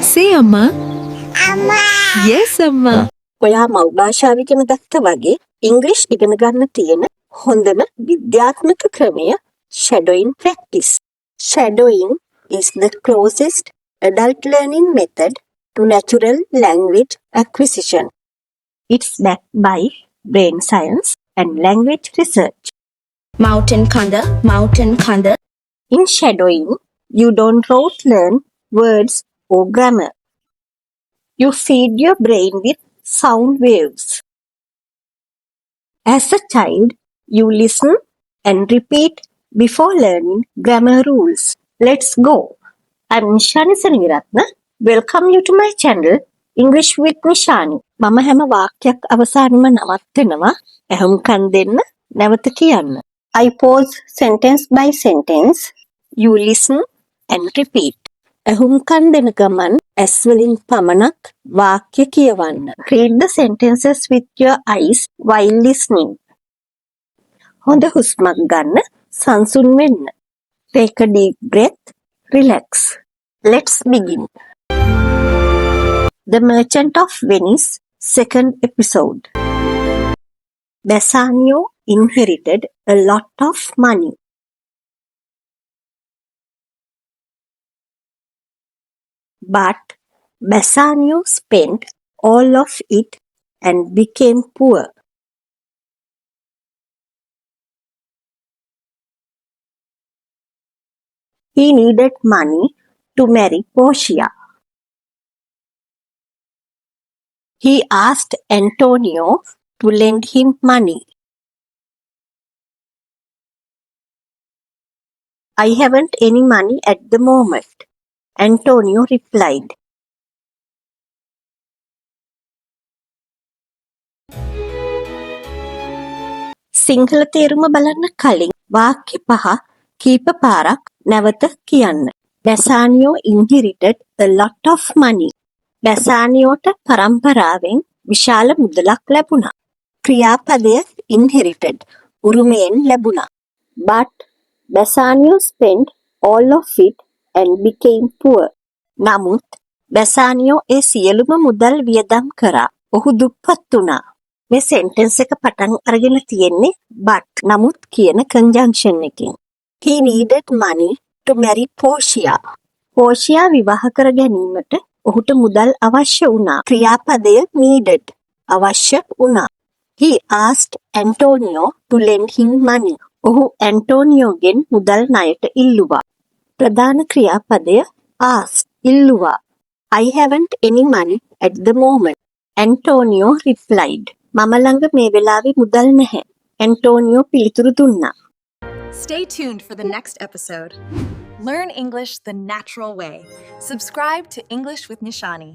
Say Amma. Amma. Yes, Amma. ඔයා මව් භාෂාව ඉගෙන ගත්ත වගේ ඉංග්‍රීසි ඉගෙන ගන්න තියෙන හොඳම විද්‍යාත්මක ක්‍රමය shadowing practice. Shadowing is the closest adult learning method to natural language acquisition. It's backed by brain science and language research. Mountain Kanda. In shadowing, you don't rote learn words or grammar. You feed your brain with sound waves. As a child, you listen and repeat before learning grammar rules. Let's go. I'm Nishani Seniviratna. Welcome you to my channel, English with Nishani. මම හැම වාක්‍යයක් අවසානෙම නවත්තනවා. ඇහුම්කන් දෙන්න, නැවත කියන්න. I pause sentence by sentence. You listen and repeat. ඇහුම්කන් දෙන ගමන් ඇස් වලින් පමණක් වාක්‍ය කියවන්න. Read the sentences with your eyes while listening. හොඳ හුස්මක් ගන්න, සංසුන් වෙන්න. Take a deep breath, relax. Let's begin. The Merchant of Venice, second episode. Bassanio inherited a lot of money. But Bassanio spent all of it and became poor. He needed money to marry Portia. He asked Antonio to lend him money. I haven't any money at the moment, Antonio replied. Sinhala තේරුම බලන්න කලින් වාක්‍ය පහ කීප පාරක් නැවත කියන්න. Bassanio inherited a lot of money. Bassanioට පරම්පරාවෙන් විශාල මුදලක් ලැබුණා. ක්‍රියාපදය inherited උරුමයෙන් ලැබුණා. But Bassanio spent all of it and became poor. නමුත් Bassanio ඒ සියලුම මුදල් වියදම් කරා. ඔහු දුප්පත් වුණා. මේ sentence එක පටන් අරගෙන තියෙන්නේ but නමුත් කියන conjunction එකෙන්. He needed money to marry Portia. Portia විවාහ කර ගැනීමට ඔහුට මුදල් අවශ්‍ය වුණා. ක්‍රියාපදය needed අවශ්‍ය වුණා. He asked Antonio to lend him money. ඔහු ඇන්ටෝනියෝගෙන් මුදල් ණයට ඉල්ලුවා. ප්‍රධාන ක්‍රියාපදය asked ඉල්ලුවා. I haven't any money at the moment, Antonio replied. මම ළඟ මේ වෙලාවේ මුදල් නැහැ. ඇන්ටෝනියෝ පිළිතුරු දුන්නා. Stay tuned for the next episode. Learn English the natural way. Subscribe to English with Nishani.